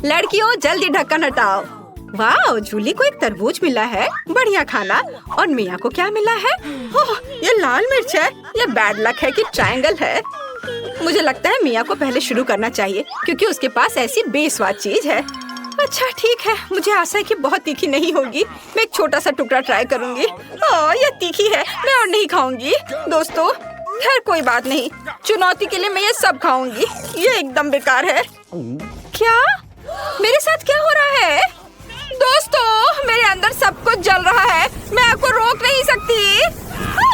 लड़कियों जल्दी ढक्कन हटाओ। वाह, जूली को एक तरबूज मिला है, बढ़िया खाना। और मिया को क्या मिला है? ओह, ये लाल मिर्च है। ये बैड लक है कि ट्रायंगल है। मुझे लगता है मिया को पहले शुरू करना चाहिए क्योंकि उसके पास ऐसी बेस्वाद चीज है। अच्छा ठीक है, मुझे आशा है कि बहुत तीखी नहीं होगी। मैं एक छोटा सा टुकड़ा ट्राई करूंगी। ये तीखी है, मैं और नहीं खाऊंगी। दोस्तों खैर कोई बात नहीं, चुनौती के लिए मैं ये सब खाऊंगी। ये एकदम बेकार है। क्या मेरे साथ क्या हो रहा है? दोस्तों मेरे अंदर सब कुछ जल रहा है, मैं आपको रोक नहीं सकती।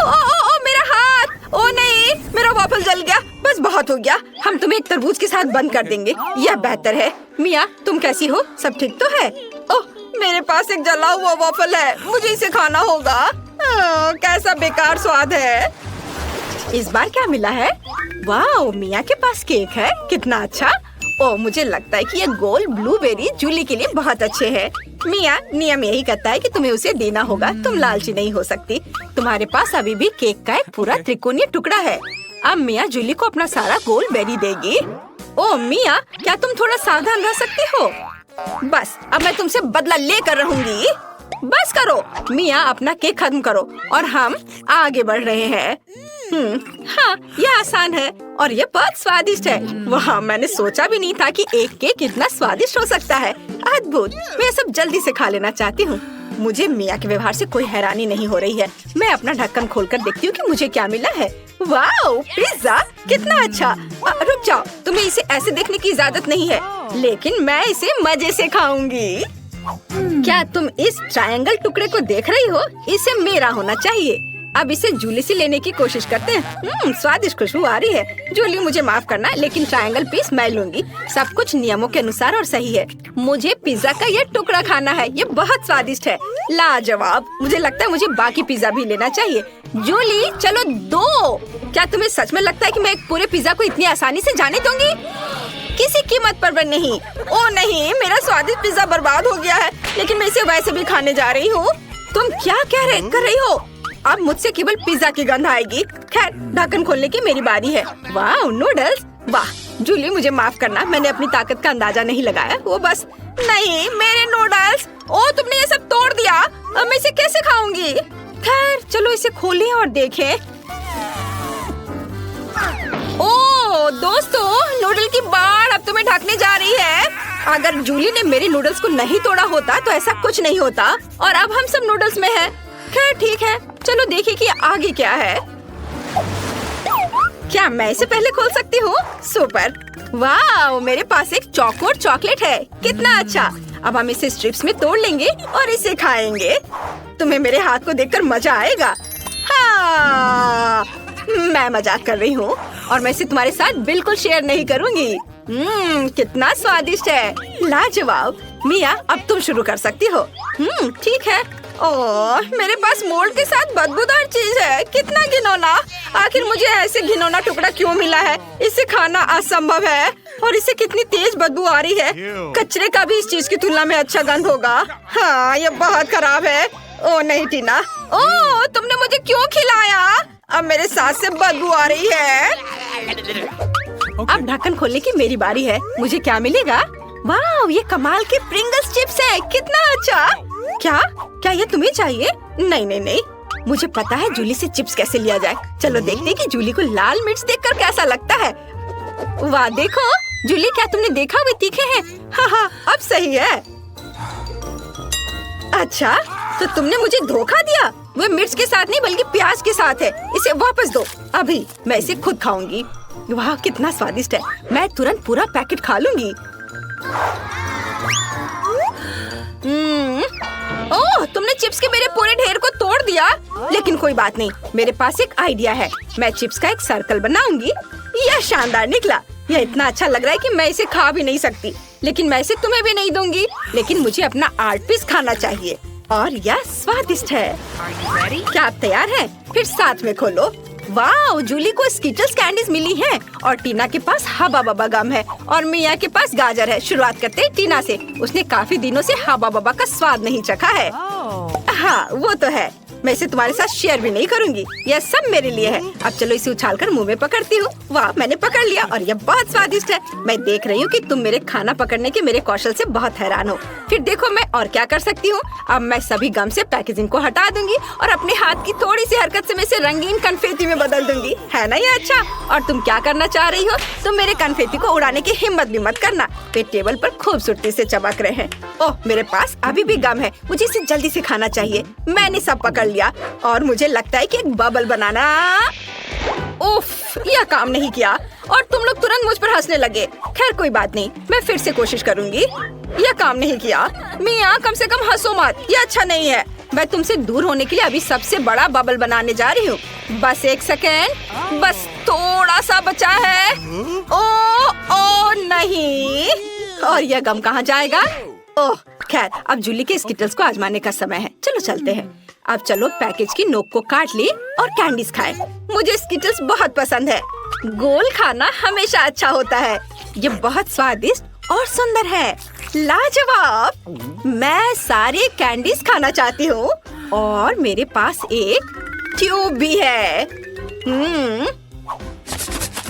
ओ, मेरा हाथ। ओ नहीं, मेरा वॉफल जल गया। बस बहुत हो गया, हम तुम्हें एक तरबूज के साथ बंद कर देंगे, यह बेहतर है। मिया तुम कैसी हो? सब ठीक तो है? ओह, मेरे पास एक जला हुआ वॉफल है, मुझे इसे खाना होगा। कैसा बेकार स्वाद है। इस बार क्या मिला है? वाह, मिया के पास केक है, कितना अच्छा। ओह, मुझे लगता है कि ये गोल ब्लूबेरी जूली के लिए बहुत अच्छे हैं। मिया, नियम यही कहता है कि तुम्हें उसे देना होगा, तुम लालची नहीं हो सकती। तुम्हारे पास अभी भी केक का एक पूरा त्रिकोणीय टुकड़ा है। अब मिया जूली को अपना सारा गोल बेरी देगी। ओह मिया, क्या तुम थोड़ा सावधान रह सकती हो? बस अब मैं तुमसे बदला लेकर रहूंगी। बस करो मिया, अपना केक खत्म करो और हम आगे बढ़ रहे हैं। हाँ, ये आसान है और ये बहुत स्वादिष्ट है। वाह, मैंने सोचा भी नहीं था कि एक केक इतना स्वादिष्ट हो सकता है। अद्भुत, मैं सब जल्दी से खा लेना चाहती हूँ। मुझे मिया के व्यवहार से कोई हैरानी नहीं हो रही है। मैं अपना ढक्कन खोलकर देखती हूँ कि मुझे क्या मिला है। वाह, पिज्जा, कितना अच्छा। रुक जाओ, तुम्हें इसे ऐसे देखने की इजाजत नहीं है, लेकिन मैं इसे मजे से खाऊंगी। क्या तुम इस ट्रायंगल टुकड़े को देख रही हो? इसे मेरा होना चाहिए। अब इसे जूली से लेने की कोशिश करते हैं। स्वादिष्ट खुशबू आ रही है। जूली मुझे माफ करना, लेकिन ट्रायंगल पीस मैं लूंगी। सब कुछ नियमों के अनुसार और सही है। मुझे पिज्जा का ये टुकड़ा खाना है, ये बहुत स्वादिष्ट है। लाजवाब। मुझे लगता है मुझे बाकी पिज्जा भी लेना चाहिए। जूली चलो दो। क्या तुम्हें सच में लगता है कि मैं एक पूरे पिज्जा को इतनी आसानी से जाने दूंगी? किसी कीमत पर नहीं। ओ नहीं, मेरा स्वादिष्ट पिज्जा बर्बाद हो गया है, लेकिन मैं इसे वैसे भी खाने जा रही हूँ। तुम क्या कर रही हो? अब मुझसे केवल पिज्जा की गंध आएगी। खैर, ढक्कन खोलने की मेरी बारी है। वाह, नूडल्स। वाह जूली, मुझे माफ करना, मैंने अपनी ताकत का अंदाजा नहीं लगाया। वो बस नहीं, मेरे नूडल्स। ओ, तुमने ये सब तोड़ दिया। अब मैं इसे कैसे खाऊंगी? खैर चलो इसे खोलें और देखें। ओ दोस्तों, नूडल की बाढ़ अब तुम्हें ढकने जा रही है। अगर जूली ने मेरे नूडल्स को नहीं तोड़ा होता तो ऐसा कुछ नहीं होता और अब हम सब नूडल्स में हैं। खैर ठीक है, चलो देखिए कि आगे क्या है। क्या मैं इसे पहले खोल सकती हूँ? सुपर। वाह, मेरे पास एक चौकोर चॉकलेट है, कितना अच्छा। अब हम इसे स्ट्रिप्स में तोड़ लेंगे और इसे खाएंगे। तुम्हें मेरे हाथ को देखकर मजा आएगा। हाँ, मैं मजाक कर रही हूँ और मैं इसे तुम्हारे साथ बिल्कुल शेयर नहीं करूँगी। कितना स्वादिष्ट है, लाजवाब। मिया, अब तुम शुरू कर सकती हो। ठीक है। ओह, मेरे पास मोल्ड के साथ बदबूदार चीज है, कितना घिनौना। आखिर मुझे ऐसे घिनौना टुकड़ा क्यों मिला है? इसे खाना असंभव है और इसे कितनी तेज बदबू आ रही है। कचरे का भी इस चीज की तुलना में अच्छा गंध होगा। हाँ, ये बहुत खराब है। ओ नहीं टीना, ओह तुमने मुझे क्यों खिलाया? अब मेरे सांस से बदबू आ रही है। अब ढक्कन खोलने की मेरी बारी है। मुझे क्या मिलेगा? वाह, ये कमाल के प्रिंगल्स चिप्स है, कितना अच्छा। क्या ये तुम्हें चाहिए? नहीं नहीं नहीं, मुझे पता है जूली से चिप्स कैसे लिया जाए। चलो देखते हैं कि जूली को लाल मिर्च देखकर कैसा लगता है। वाह देखो जूली, क्या तुमने देखा वे तीखे हैं? हाँ, अब सही है। अच्छा, तो तुमने मुझे धोखा दिया। वो मिर्च के साथ नहीं बल्कि प्याज के साथ है। इसे वापस दो। अभी मैं इसे खुद खाऊंगी। वाह कितना स्वादिष्ट है, मैं तुरंत पूरा पैकेट खा लूंगी। ओह, तुमने चिप्स के मेरे पूरे ढेर को तोड़ दिया। लेकिन कोई बात नहीं, मेरे पास एक आइडिया है। मैं चिप्स का एक सर्कल बनाऊंगी। यह शानदार निकला। यह इतना अच्छा लग रहा है कि मैं इसे खा भी नहीं सकती, लेकिन मैं इसे तुम्हें भी नहीं दूंगी। लेकिन मुझे अपना आर्ट पीस खाना चाहिए और यह स्वादिष्ट है। क्या आप तैयार हैं? फिर साथ में खोलो। वाह, जूली को स्कीटल्स कैंडीज मिली हैं और टीना के पास हबा बबा गम है और मिया के पास गाजर है। शुरुआत करते हैं टीना से। उसने काफी दिनों से हबा बबा का स्वाद नहीं चखा है। हाँ वो तो है। मैं इसे तुम्हारे साथ शेयर भी नहीं करूंगी। यह सब मेरे लिए है। अब चलो इसे उछालकर मुंह में पकड़ती हूँ। वाह, मैंने पकड़ लिया और यह बहुत स्वादिष्ट है। मैं देख रही हूँ कि तुम मेरे खाना पकड़ने के मेरे कौशल से बहुत हैरान हो। फिर देखो मैं और क्या कर सकती हूँ। अब मैं सभी गम से पैकेजिंग को हटा दूंगी और अपने हाथ की थोड़ी सी हरकत से मैं इसे रंगीन कन्फेटी में बदल दूंगी। है ना ये अच्छा? और तुम क्या करना चाह रही हो? तुम मेरे कन्फेटी को उड़ाने की हिम्मत भी मत करना। वे टेबल पर खूबसूरती से चमक रहे हैं। ओह, मेरे पास अभी भी गम है। मुझे इसे जल्दी से खाना चाहिए। मैंने सब पकड़ लिया और मुझे लगता है कि एक बबल बनाना। उफ, यह काम नहीं किया और तुम लोग तुरंत मुझ पर हंसने लगे। खैर कोई बात नहीं, मैं फिर से कोशिश करूंगी। यह काम नहीं किया। मिया, कम से कम हंसो मत, यह अच्छा नहीं है। मैं तुमसे दूर होने के लिए अभी सबसे बड़ा बबल बनाने जा रही हूँ। बस एक सेकेंड, बस थोड़ा सा बचा है। ओ नहीं, और यह गम कहाँ जाएगा? ओह खैर, अब जूली के स्किटल्स को आजमाने का समय है। चलो चलते हैं। अब चलो पैकेज की नोक को काट ली और कैंडीज खाएं। मुझे स्किटल्स बहुत पसंद है। गोल खाना हमेशा अच्छा होता है। ये बहुत स्वादिष्ट और सुंदर है। लाजवाब। मैं सारे कैंडीज खाना चाहती हूँ और मेरे पास एक ट्यूब भी है।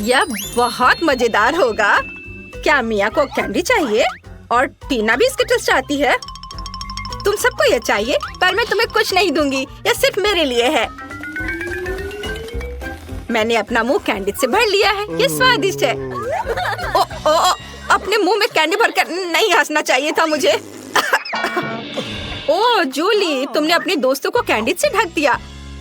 यह बहुत मजेदार होगा। क्या मिया को कैंडी चाहिए? और टीना भी स्किटल्स चाहती है। तुम सबको यह चाहिए, पर मैं तुम्हें कुछ नहीं दूंगी। यह सिर्फ मेरे लिए है। मैंने अपना मुंह कैंडी से भर लिया है। यह स्वादिष्ट है। ओ, अपने मुंह में कैंडी भरकर नहीं हंसना चाहिए था मुझे। ओह जूली, तुमने अपने दोस्तों को कैंडी से ढक दिया।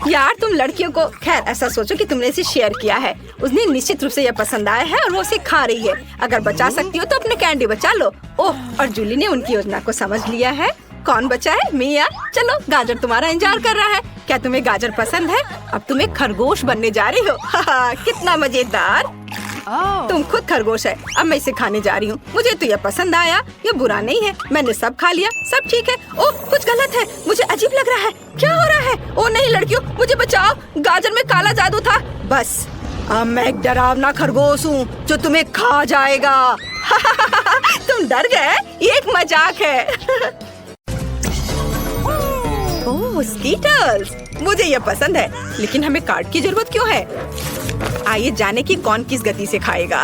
यार तुम लड़कियों को, खैर ऐसा सोचो कि तुमने इसे शेयर किया है। उसने निश्चित रूप से यह पसंद आया है और वो उसे खा रही है। अगर बचा सकती हो तो अपने कैंडी बचा लो। ओह, और जूली ने उनकी योजना को समझ लिया है। कौन बचा है? मिया। चलो, गाजर तुम्हारा इंतजार कर रहा है। क्या तुम्हें गाजर पसंद है? अब तुम एक खरगोश बनने जा रही हो। कितना मजेदार। तुम खुद खरगोश है। अब मैं इसे खाने जा रही हूँ। मुझे तो यह पसंद आया। यह बुरा नहीं है। मैंने सब खा लिया, सब ठीक है। ओह, कुछ गलत है। मुझे अजीब लग रहा है। क्या हो रहा है? ओह नहीं लड़कियों, मुझे बचाओ। गाजर में काला जादू था। बस अब मैं एक डरावना खरगोश हूँ जो तुम्हें खा जाएगा। तुम डर गए? ये एक मजाक है। ओह स्कीटल्स, मुझे यह पसंद है। लेकिन हमें कार्ड की जरूरत क्यों है? आइए जाने की कौन किस गति से खाएगा।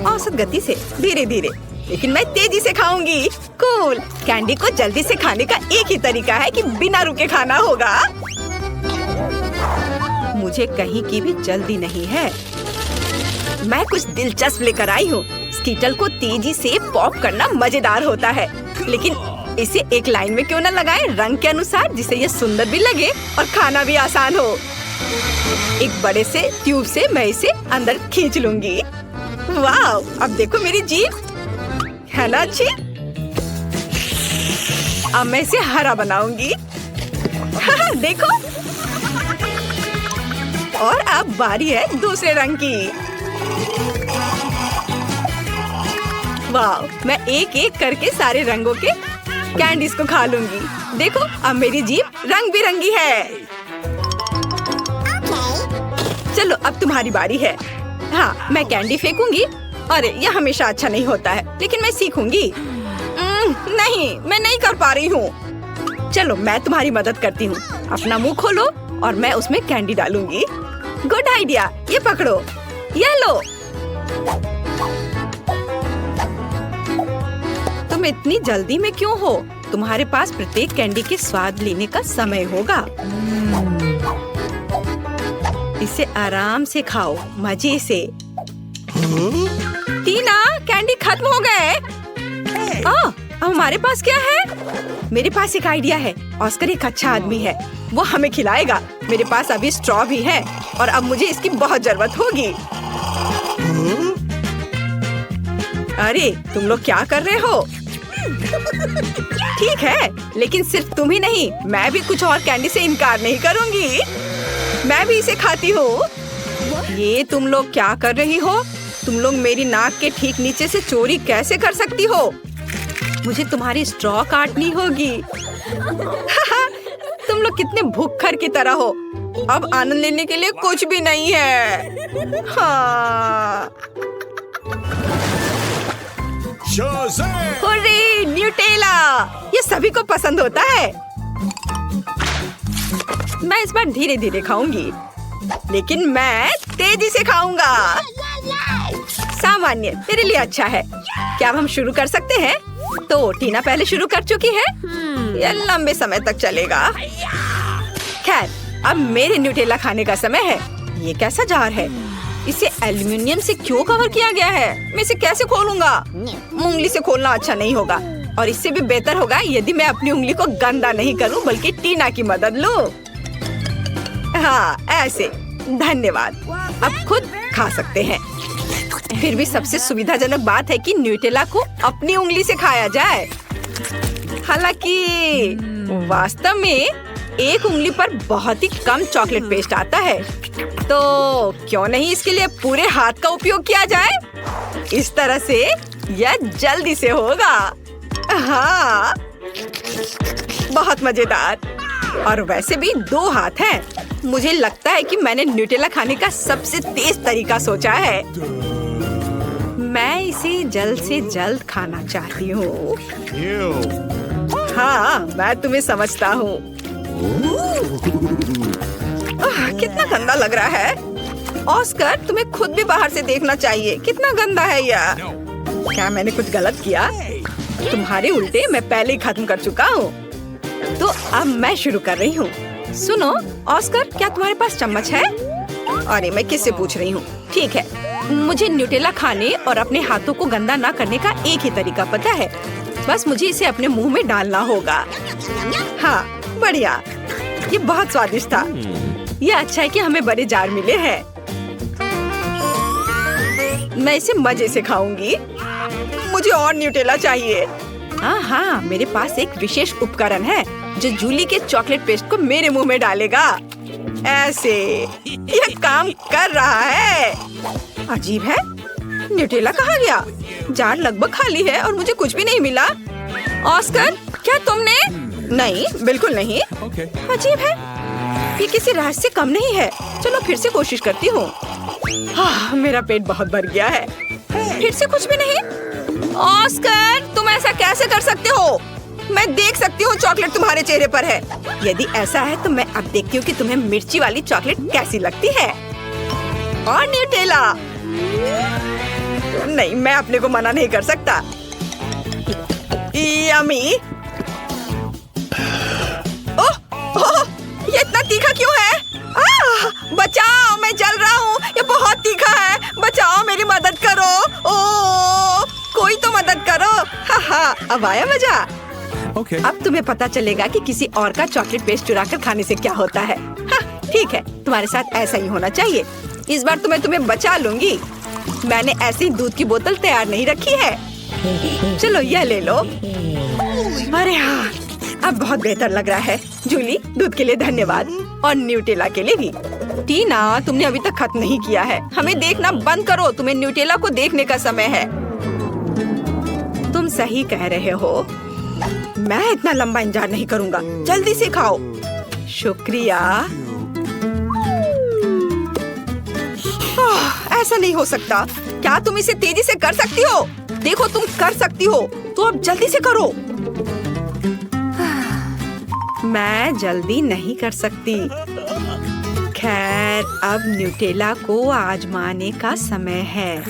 औसत गति से, धीरे धीरे। लेकिन मैं तेजी से खाऊंगी। कूल। कैंडी को जल्दी से खाने का एक ही तरीका है कि बिना रुके खाना होगा। मुझे कहीं की भी जल्दी नहीं है। मैं कुछ दिलचस्प लेकर आई हूँ। स्कीटल को तेजी से पॉप करना मजेदार होता है, लेकिन इसे एक लाइन में क्यों न लगाएं, रंग के अनुसार, जिससे ये सुंदर भी लगे और खाना भी आसान हो। एक बड़े से ट्यूब से मैं इसे अंदर खींच लूंगी। वाह, अब देखो मेरी जीभ है ना अच्छी। अब मैं इसे हरा बनाऊंगी। देखो। और अब बारी है दूसरे रंग की। वाह, मैं एक एक करके सारे रंगों के कैंडीज को खा लूंगी। देखो, अब मेरी जीभ रंग बिरंगी है। चलो अब तुम्हारी बारी है। हाँ, मैं कैंडी फेंकूंगी। अरे यह हमेशा अच्छा नहीं होता है, लेकिन मैं सीखूंगी। नहीं, मैं नहीं कर पा रही हूँ। चलो मैं तुम्हारी मदद करती हूँ। अपना मुंह खोलो और मैं उसमें कैंडी डालूंगी। Good idea. ये पकड़ो, ये लो। तुम इतनी जल्दी में क्यों हो? तुम्हारे पास प्रत्येक कैंडी के स्वाद लेने का समय होगा। इसे आराम से खाओ, मजे से। टीना, कैंडी खत्म हो गए। अब हमारे पास क्या है? मेरे पास एक आइडिया है। ऑस्कर एक अच्छा आदमी है, वो हमें खिलाएगा। मेरे पास अभी स्ट्रॉ भी है और अब मुझे इसकी बहुत जरूरत होगी। अरे तुम लोग क्या कर रहे हो? ठीक है, लेकिन सिर्फ तुम ही नहीं, मैं भी कुछ और कैंडी से इनकार नहीं करूंगी। मैं भी इसे खाती हूँ। ये तुम लोग क्या कर रही हो? तुम लोग मेरी नाक के ठीक नीचे से चोरी कैसे कर सकती हो? मुझे तुम्हारी स्ट्रॉ काटनी होगी। तुम लोग कितने भुक्खड़ की तरह हो। अब आनंद लेने के लिए कुछ भी नहीं है। हाँ। Hurray, Nutella! ये सभी को पसंद होता है। मैं इस बार धीरे धीरे खाऊंगी, लेकिन मैं तेजी से खाऊंगा। सामान्य मेरे लिए अच्छा है। क्या अब हम शुरू कर सकते हैं? तो टीना पहले शुरू कर चुकी है। यह लंबे समय तक चलेगा। खैर, अब मेरे न्यूटेला खाने का समय है। ये कैसा जार है? इसे एल्युमिनियम से क्यों कवर किया गया है? मैं इसे कैसे खोलूंगा? उंगली से खोलना अच्छा नहीं होगा, और इससे भी बेहतर होगा यदि मैं अपनी उंगली को गंदा नहीं करूं बल्कि टीना की मदद लूं। हाँ, ऐसे। धन्यवाद। अब खुद खा सकते हैं। फिर भी सबसे सुविधाजनक बात है कि न्यूटेला को अपनी उंगली से खाया जाए। हालांकि वास्तव में एक उंगली पर बहुत ही कम चॉकलेट पेस्ट आता है, तो क्यों नहीं इसके लिए पूरे हाथ का उपयोग किया जाए? इस तरह से यह जल्दी से होगा। हाँ, बहुत मजेदार। और वैसे भी 2 हाथ हैं। मुझे लगता है कि मैंने न्यूटेला खाने का सबसे तेज तरीका सोचा है। मैं इसे जल्द से जल्द खाना चाहती हूँ। हाँ, मैं तुम्हें समझता हूँ। कितना गंदा लग रहा है। ऑस्कर, तुम्हें खुद भी बाहर से देखना चाहिए। कितना गंदा है यह। क्या मैंने कुछ गलत किया? तुम्हारे उल्टे मैं पहले ही खत्म कर चुका हूँ। तो अब मैं शुरू कर रही हूँ। सुनो ऑस्कर, क्या तुम्हारे पास चम्मच है? अरे मैं किससे पूछ रही हूँ? ठीक है, मुझे न्यूटेला खाने और अपने हाथों को गंदा ना करने का एक ही तरीका पता है। बस मुझे इसे अपने मुंह में डालना होगा। हाँ, बढ़िया। ये बहुत स्वादिष्ट था। ये अच्छा है कि हमें बड़े जार मिले हैं। मैं इसे मजे से खाऊंगी। मुझे और न्यूटेला चाहिए। हाँ, मेरे पास एक विशेष उपकरण है जो जूली के चॉकलेट पेस्ट को मेरे मुंह में डालेगा। ऐसे यह काम कर रहा है। अजीब है, न्यूटेला कहाँ गया? जार लगभग खाली है और मुझे कुछ भी नहीं मिला। ऑस्कर, क्या तुमने? नहीं, बिल्कुल नहीं। अजीब है, ये किसी राज से कम नहीं है। चलो फिर से कोशिश करती हूँ। हाँ, मेरा पेट बहुत भर गया है। फिर से कुछ भी नहीं। ऑस्कर, तुम ऐसा कैसे कर सकते हो? मैं देख सकती हूँ चॉकलेट तुम्हारे चेहरे पर है। यदि ऐसा है तो मैं अब देखती हूँ कि तुम्हें मिर्ची वाली चॉकलेट कैसी लगती है। और न्यूटेला? नहीं, मैं अपने को मना नहीं कर सकता। यम्मी। ओह, ये इतना तीखा क्यों है? बचाओ, मैं जल रहा हूँ। ये बहुत तीखा है। बचाओ, मेरी मदद करो। ओह, कोई तो मदद करो। हाँ, अब आया मजा। Okay. अब तुम्हें पता चलेगा कि किसी और का चॉकलेट पेस्ट चुराकर खाने से क्या होता है। हाँ, ठीक है, तुम्हारे साथ ऐसा ही होना चाहिए। इस बार तो मैं तुम्हें बचा लूंगी। मैंने ऐसे ही दूध की बोतल तैयार नहीं रखी है। चलो यह ले लो। अरे हाँ, अब बहुत बेहतर लग रहा है। जूली, दूध के लिए धन्यवाद, और न्यूटेला के लिए भी। टीना, तुमने अभी तक खत्म नहीं किया है। हमें देखना बंद करो। तुम्हें न्यूटेला को देखने का समय है। तुम सही कह रहे हो। मैं इतना लंबा इंतजार नहीं करूंगा। जल्दी से खाओ। शुक्रिया। ऐसा नहीं हो सकता। क्या तुम इसे तेजी से कर सकती हो? देखो, तुम कर सकती हो, तो अब जल्दी से करो। मैं जल्दी नहीं कर सकती। खैर, अब न्यूटेला को आजमाने का समय है।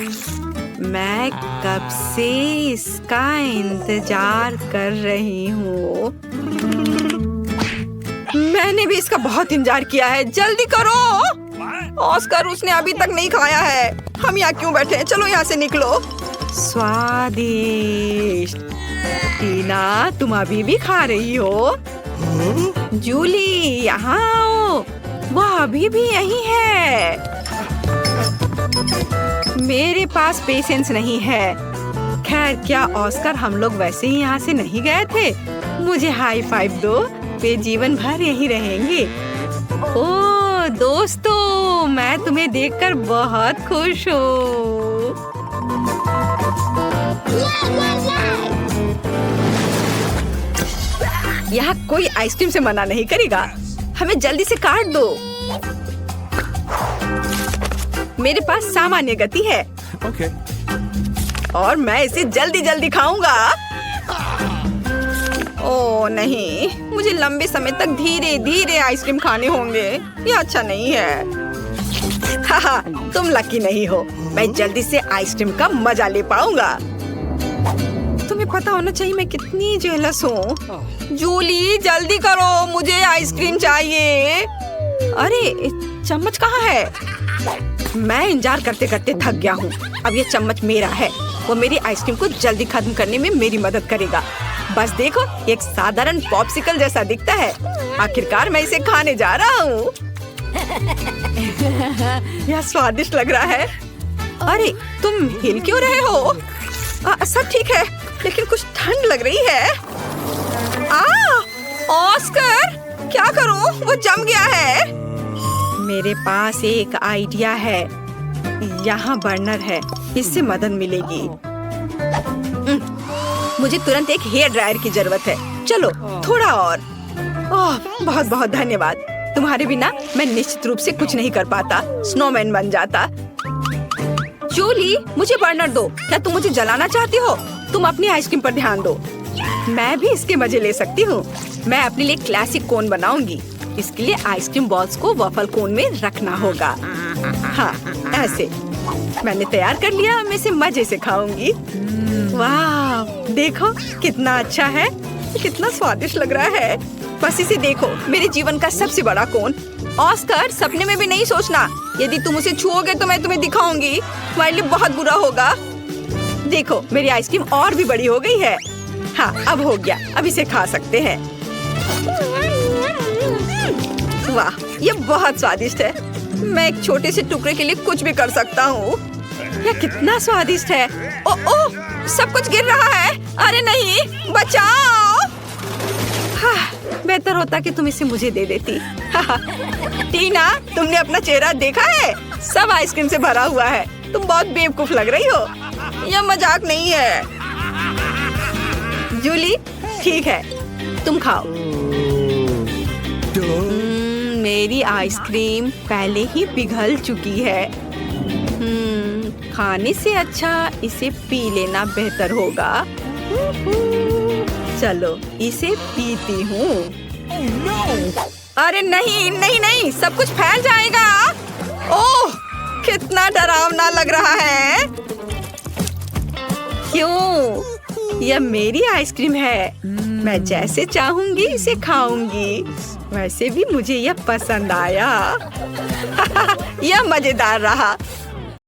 मैं कब से इसका इंतजार कर रही हूँ। मैंने भी इसका बहुत इंतजार किया है। जल्दी करो। ऑस्कर, उसने अभी तक नहीं खाया है। हम यहाँ क्यों बैठे हैं? चलो यहाँ से निकलो। स्वादिष्ट। टीना, तुम अभी भी खा रही हो? जूली, यहाँ आओ। वह अभी भी यही है। मेरे पास पेशेंस नहीं है। खैर, क्या ऑस्कर, हम लोग वैसे ही यहाँ से नहीं गए थे? मुझे हाई फाइव दो। वे जीवन भर यही रहेंगे। ओह दोस्तों, मैं तुम्हें देखकर बहुत खुश हूँ। यहाँ कोई आइसक्रीम से मना नहीं करेगा। हमें जल्दी से काट दो। मेरे पास सामान्य गति है। Okay. और मैं इसे जल्दी जल्दी खाऊंगा। ओह नहीं, मुझे लंबे समय तक धीरे धीरे आइसक्रीम खाने होंगे। ये अच्छा नहीं है। हाँ, तुम लकी नहीं हो। मैं जल्दी से आइसक्रीम का मजा ले पाऊंगा। तुम्हें पता होना चाहिए मैं कितनी जेलस हूँ। जूली जल्दी करो, मुझे आइसक्रीम चाहिए। अरे चम्मच कहाँ है? मैं इंतजार करते करते थक गया हूँ। अब ये चम्मच मेरा है। वो मेरी आइसक्रीम को जल्दी खत्म करने में मेरी मदद करेगा। बस देखो, एक साधारण पॉप्सिकल जैसा दिखता है। आखिरकार मैं इसे खाने जा रहा हूँ। यह स्वादिष्ट लग रहा है। अरे तुम हिल क्यों रहे हो? सब ठीक है, लेकिन कुछ ठंड लग रही है। ऑस्कर, क्या करूं? वो जम गया है। मेरे पास एक आइडिया है। यहाँ बर्नर है, इससे मदद मिलेगी। मुझे तुरंत एक हेयर ड्रायर की जरूरत है। चलो थोड़ा और। ओह बहुत बहुत धन्यवाद। तुम्हारे बिना मैं निश्चित रूप से कुछ नहीं कर पाता। स्नोमैन बन जाता। जूली मुझे बर्नर दो। क्या तुम मुझे जलाना चाहती हो? तुम अपनी आइसक्रीम पर ध्यान दो। मैं भी इसके मजे ले सकती हूँ। मैं अपने लिए क्लासिक कोन बनाऊंगी। इसके लिए आइसक्रीम बॉल्स को वफल कोन में रखना होगा। हाँ ऐसे। मैंने तैयार कर लिया। मैं इसे मजे से खाऊंगी। वाह देखो कितना अच्छा है। कितना स्वादिष्ट लग रहा है। बस इसे देखो, मेरे जीवन का सबसे बड़ा कोन। ऑस्कर सपने में भी नहीं सोचना। यदि तुम उसे छुओगे तो मैं तुम्हें दिखाऊंगी। तुम्हारे लिए बहुत बुरा होगा। देखो मेरी आइसक्रीम और भी बड़ी हो गई है। हाँ अब हो गया। अब इसे खा सकते हैं। वाह ये बहुत स्वादिष्ट है। मैं एक छोटे से टुकड़े के लिए कुछ भी कर सकता हूँ। यह कितना स्वादिष्ट है। ओह सब कुछ गिर रहा है। अरे नहीं, बचाओ। बेहतर होता कि तुम इसे मुझे दे देती। टीना तुमने अपना चेहरा देखा है? सब आइसक्रीम से भरा हुआ है। तुम बहुत बेवकूफ लग रही हो। यह मजाक नहीं है। जूली ठीक है, तुम खाओ। मेरी आइसक्रीम पहले ही पिघल चुकी है। खाने से अच्छा इसे पी लेना बेहतर होगा। चलो इसे पीती हूँ। अरे नहीं नहीं नहीं, सब कुछ फैल जाएगा। ओह कितना डरावना लग रहा है। क्यों? यह मेरी आइसक्रीम है। मैं जैसे चाहूंगी इसे खाऊंगी। वैसे भी मुझे यह पसंद आया। यह मजेदार रहा।